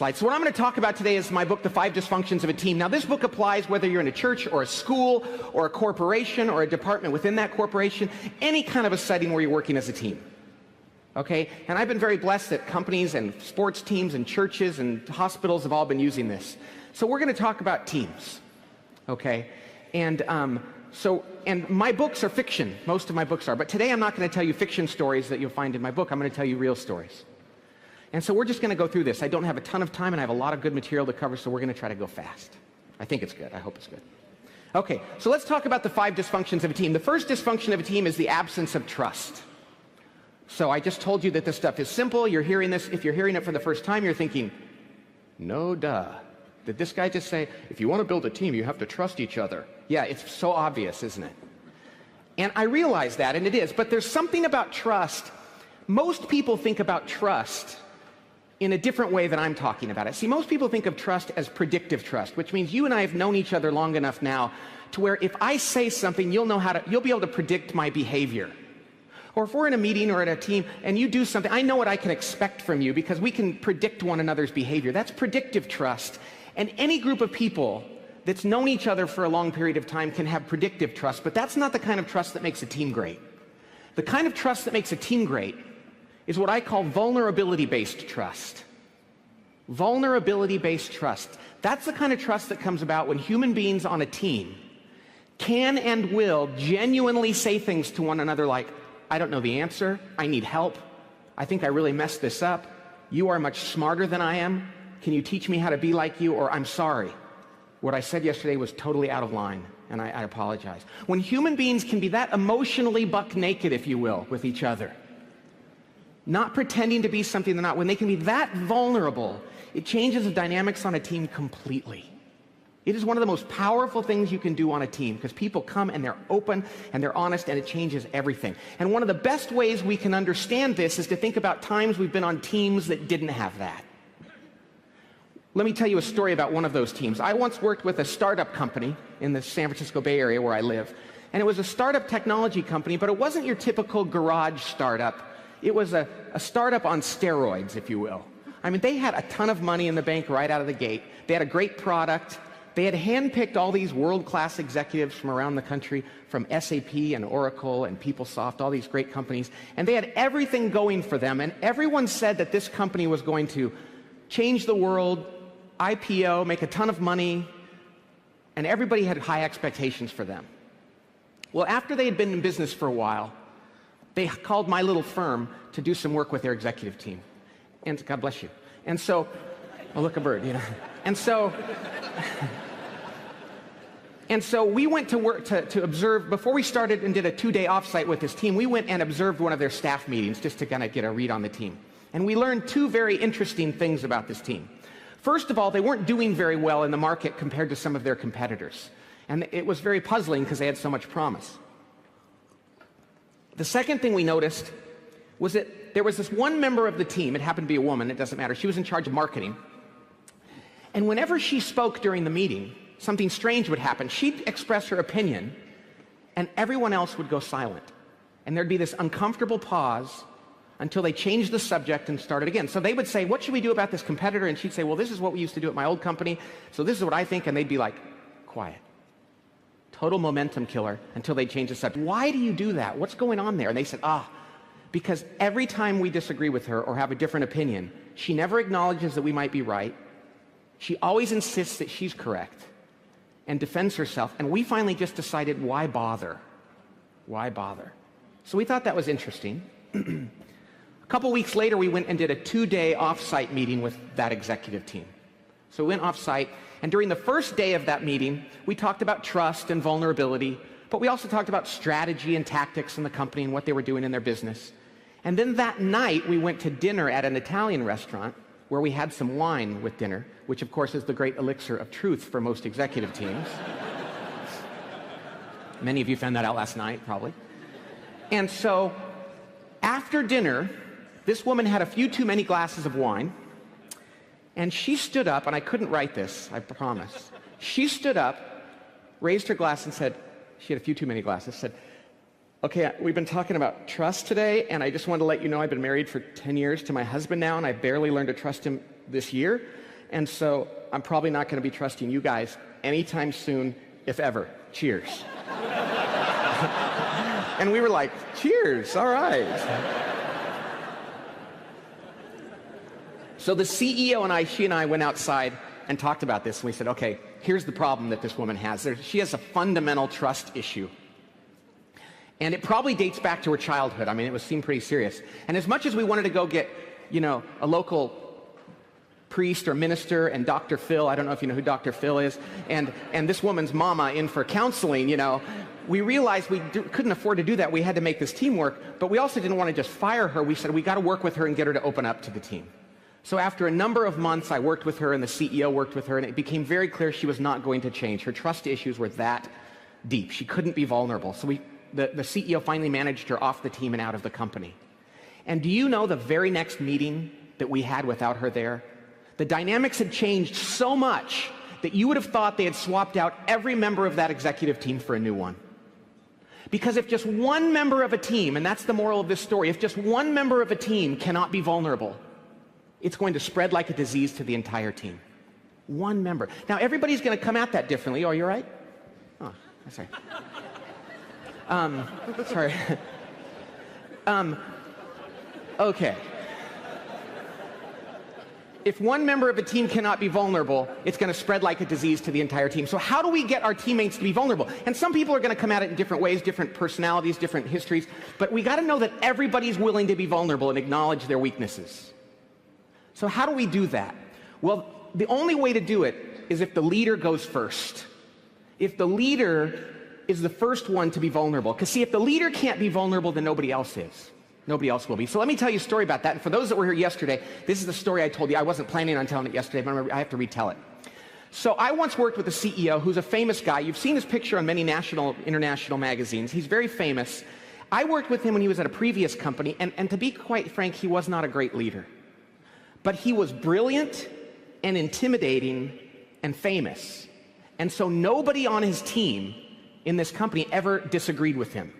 So what I'm going to talk about today is my book, The 5 Dysfunctions of a Team. Now, this book applies whether you're in a church or a school or a corporation or a department within that corporation, any kind of a setting where you're working as a team. Okay? And I've been very blessed that companies and sports teams and churches and hospitals have all been using this. So we're going to talk about teams. Okay? And my books are fiction. Most of my books are. But today I'm not going to tell you fiction stories that you'll find in my book. I'm going to tell you real stories. And so we're just going to go through this. I don't have a ton of time, and I have a lot of good material to cover, so we're going to try to go fast. I think it's good. I hope it's good. Okay, so let's talk about the 5 dysfunctions of a team. The first dysfunction of a team is the absence of trust. So I just told you that this stuff is simple. You're hearing this. If you're hearing it for the first time, you're thinking, no duh. Did this guy just say, if you want to build a team, you have to trust each other? Yeah, it's so obvious, isn't it? And I realize that, and it is. But there's something about trust. Most people think about trust in a different way than I'm talking about it. See, most people think of trust as predictive trust, which means you and I have known each other long enough now to where if I say something, you'll be able to predict my behavior. Or if we're in a meeting or at a team and you do something, I know what I can expect from you because we can predict one another's behavior. That's predictive trust. And any group of people that's known each other for a long period of time can have predictive trust, but that's not the kind of trust that makes a team great. The kind of trust that makes a team great is what I call vulnerability-based trust. Vulnerability-based trust. That's the kind of trust that comes about when human beings on a team can and will genuinely say things to one another like, I don't know the answer, I need help, I think I really messed this up, you are much smarter than I am, can you teach me how to be like you, or I'm sorry, what I said yesterday was totally out of line, and I apologize. When human beings can be that emotionally buck naked, if you will, with each other, not pretending to be something they're not, when they can be that vulnerable, it changes the dynamics on a team completely. It is one of the most powerful things you can do on a team because people come and they're open and they're honest and it changes everything. And one of the best ways we can understand this is to think about times we've been on teams that didn't have that. Let me tell you a story about one of those teams. I once worked with a startup company in the San Francisco Bay Area where I live. And it was a startup technology company, but it wasn't your typical garage startup. It was a startup on steroids, if you will. I mean, they had a ton of money in the bank right out of the gate. They had a great product. They had handpicked all these world-class executives from around the country, from SAP and Oracle and PeopleSoft, all these great companies. And they had everything going for them. And everyone said that this company was going to change the world, IPO, make a ton of money, and everybody had high expectations for them. Well, after they had been in business for a while, they called my little firm to do some work with their executive team. And God bless you. And so, oh, look, a bird, you know. And so we went to work to observe, before we started and did a 2-day offsite with this team, we went and observed one of their staff meetings just to kind of get a read on the team. And we learned 2 very interesting things about this team. First of all, they weren't doing very well in the market compared to some of their competitors. And it was very puzzling because they had so much promise. The second thing we noticed was that there was this one member of the team, it happened to be a woman, it doesn't matter, she was in charge of marketing. And whenever she spoke during the meeting, something strange would happen. She'd express her opinion, and everyone else would go silent. And there'd be this uncomfortable pause until they changed the subject and started again. So they would say, what should we do about this competitor? And she'd say, well, this is what we used to do at my old company, so this is what I think, and they'd be like, quiet. Total momentum killer until they change the subject. Why do you do that? What's going on there? And they said, because every time we disagree with her or have a different opinion, she never acknowledges that we might be right. She always insists that she's correct and defends herself. And we finally just decided, why bother? Why bother? So we thought that was interesting. A couple weeks later, we went and did a 2-day off-site meeting with that executive team. So we went off-site, and during the first day of that meeting, we talked about trust and vulnerability, but we also talked about strategy and tactics in the company and what they were doing in their business. And then that night, we went to dinner at an Italian restaurant where we had some wine with dinner, which of course is the great elixir of truth for most executive teams. Many of you found that out last night, probably. And so, after dinner, this woman had a few too many glasses of wine, and she stood up, and I couldn't write this, I promise. She stood up, raised her glass and said, she had a few too many glasses, said, okay, we've been talking about trust today, and I just wanted to let you know I've been married for 10 years to my husband now, and I barely learned to trust him this year. And so I'm probably not going to be trusting you guys anytime soon, if ever. Cheers. And we were like, cheers, all right. So the CEO and she and I went outside and talked about this, and we said, okay, here's the problem that this woman has. She has a fundamental trust issue. And it probably dates back to her childhood. I mean, it seemed pretty serious. And as much as we wanted to go get, a local priest or minister and Dr. Phil, I don't know if you know who Dr. Phil is, and this woman's mama in for counseling, we realized we couldn't afford to do that. We had to make this team work, but we also didn't want to just fire her. We said, we got to work with her and get her to open up to the team. So after a number of months, I worked with her and the CEO worked with her, and it became very clear she was not going to change. Her trust issues were that deep. She couldn't be vulnerable. So the CEO finally managed her off the team and out of the company. And do you know the very next meeting that we had without her there, the dynamics had changed so much that you would have thought they had swapped out every member of that executive team for a new one. Because if just one member of a team, and that's the moral of this story, if just one member of a team cannot be vulnerable, it's going to spread like a disease to the entire team. One member. Now, everybody's going to come at that differently. Oh, you're right? Oh, sorry. Sorry. Okay. If one member of a team cannot be vulnerable, it's going to spread like a disease to the entire team. So how do we get our teammates to be vulnerable? And some people are going to come at it in different ways, different personalities, different histories, but we got to know that everybody's willing to be vulnerable and acknowledge their weaknesses. So how do we do that? Well, the only way to do it is if the leader goes first. If the leader is the first one to be vulnerable. Because see, if the leader can't be vulnerable, then nobody else is. Nobody else will be. So let me tell you a story about that. And for those that were here yesterday, this is the story I told you. I wasn't planning on telling it yesterday, but I have to retell it. So I once worked with a CEO who's a famous guy. You've seen his picture on many national, international magazines. He's very famous. I worked with him when he was at a previous company, and to be quite frank, he was not a great leader. But he was brilliant and intimidating and famous. And so nobody on his team in this company ever disagreed with him.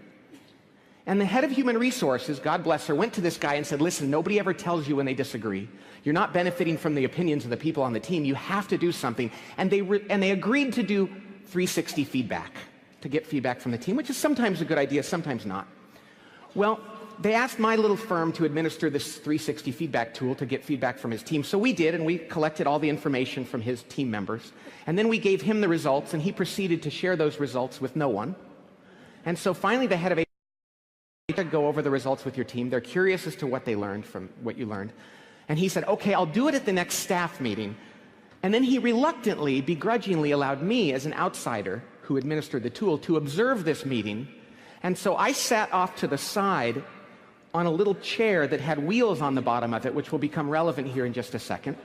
And the head of human resources, God bless her, went to this guy and said, listen, nobody ever tells you when they disagree. You're not benefiting from the opinions of the people on the team. You have to do something. And they agreed to do 360 feedback, to get feedback from the team, which is sometimes a good idea, sometimes not. Well, they asked my little firm to administer this 360 feedback tool to get feedback from his team. So we did, and we collected all the information from his team members. And then we gave him the results, and he proceeded to share those results with no one. And so finally, the head of to go over the results with your team. They're curious as to what they learned from what you learned. And he said, okay, I'll do it at the next staff meeting. And then he reluctantly, begrudgingly allowed me as an outsider who administered the tool to observe this meeting. And so I sat off to the side on a little chair that had wheels on the bottom of it, which will become relevant here in just a second.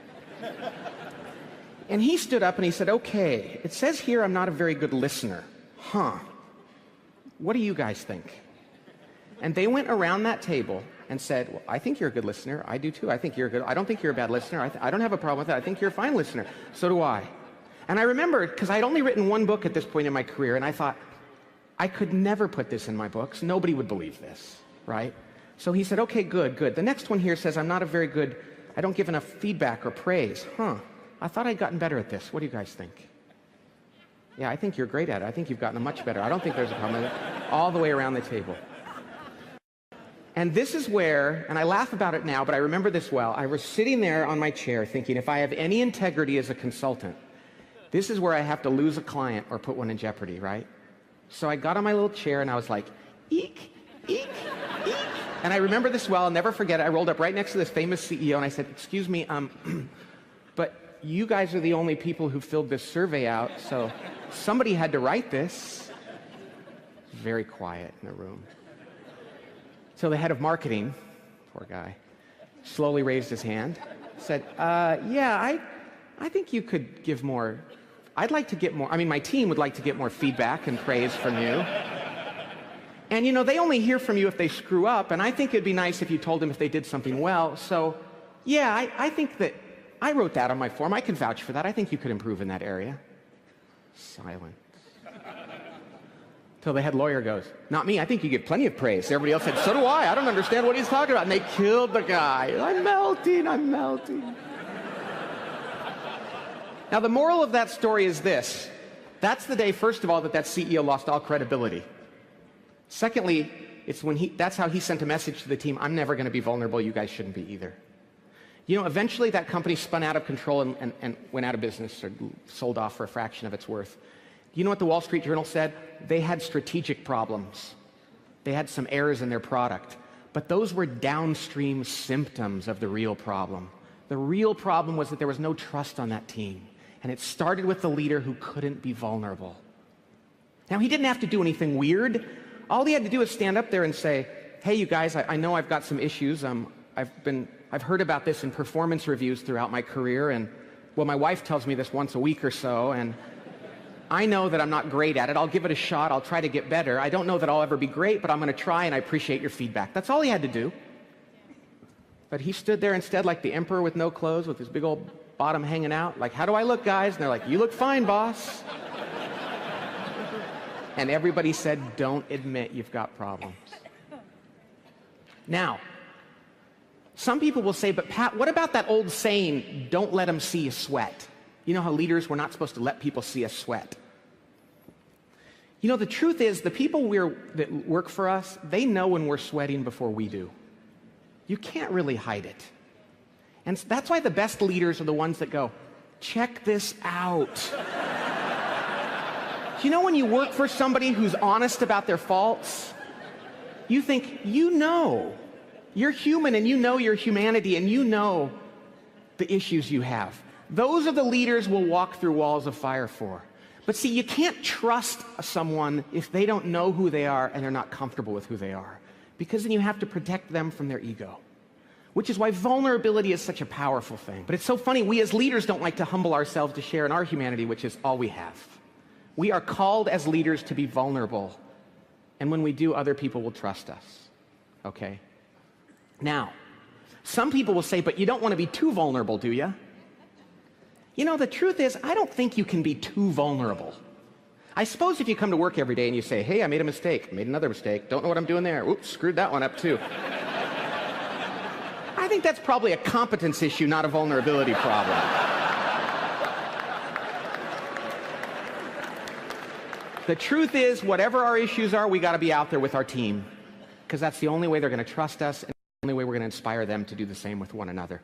And he stood up and he said, okay, it says here I'm not a very good listener. Huh. What do you guys think? And they went around that table and said, well, I think you're a good listener. I do too. I think you're good. I don't think you're a bad listener. I don't have a problem with that. I think you're a fine listener. So do I. And I remembered, because I'd only written one book at this point in my career, and I thought, I could never put this in my books. Nobody would believe this, right? So he said, okay, good, good. The next one here says, I don't give enough feedback or praise. Huh. I thought I'd gotten better at this. What do you guys think? Yeah, I think you're great at it. I think you've gotten much better. I don't think there's a problem with it. All the way around the table. And this is where, and I laugh about it now, but I remember this well. I was sitting there on my chair thinking, if I have any integrity as a consultant, this is where I have to lose a client or put one in jeopardy, right? So I got on my little chair and I was like, eek, eek, eek. And I remember this well, I'll never forget it. I rolled up right next to this famous CEO and I said, excuse me, but you guys are the only people who filled this survey out, so somebody had to write this. Very quiet in the room. So the head of marketing, poor guy, slowly raised his hand, said, yeah, I think you could give more. I'd like to get more. I mean, my team would like to get more feedback and praise from you. And, they only hear from you if they screw up, and I think it'd be nice if you told them if they did something well. So, yeah, I think that I wrote that on my form. I can vouch for that. I think you could improve in that area. Silence. Till the head lawyer goes, not me, I think you get plenty of praise. Everybody else said, so do I. I don't understand what he's talking about. And they killed the guy. I'm melting. Now, the moral of that story is this. That's the day, first of all, that CEO lost all credibility. Secondly, it's when that's how he sent a message to the team, I'm never going to be vulnerable, you guys shouldn't be either. You know, eventually that company spun out of control and went out of business or sold off for a fraction of its worth. You know what the Wall Street Journal said? They had strategic problems. They had some errors in their product. But those were downstream symptoms of the real problem. The real problem was that there was no trust on that team. And it started with the leader who couldn't be vulnerable. Now, he didn't have to do anything weird. All he had to do was stand up there and say, hey, you guys, I know I've got some issues. I've heard about this in performance reviews throughout my career, and, well, my wife tells me this once a week or so, and I know that I'm not great at it. I'll give it a shot. I'll try to get better. I don't know that I'll ever be great, but I'm going to try, and I appreciate your feedback. That's all he had to do. But he stood there instead like the emperor with no clothes, with his big old bottom hanging out, like, how do I look, guys? And they're like, you look fine, boss. And everybody said, don't admit you've got problems. Now, some people will say, but Pat, what about that old saying, don't let them see you sweat? You know how leaders, we're not supposed to let people see us sweat. You know, the truth is, the people that work for us, they know when we're sweating before we do. You can't really hide it. And that's why the best leaders are the ones that go, check this out. You know, when you work for somebody who's honest about their faults, you think, you know, you're human and you know your humanity and you know the issues you have. Those are the leaders we'll walk through walls of fire for. But see, you can't trust someone if they don't know who they are and they're not comfortable with who they are, because then you have to protect them from their ego, which is why vulnerability is such a powerful thing. But it's so funny, we as leaders don't like to humble ourselves to share in our humanity, which is all we have. We are called as leaders to be vulnerable, and when we do, other people will trust us, okay? Now, some people will say, but you don't want to be too vulnerable, do you? You know, the truth is, I don't think you can be too vulnerable. I suppose if you come to work every day and you say, hey, I made a mistake, made another mistake, don't know what I'm doing there, oops, screwed that one up too. I think that's probably a competence issue, not a vulnerability problem. The truth is, whatever our issues are, we got to be out there with our team, because that's the only way they're going to trust us and the only way we're going to inspire them to do the same with one another.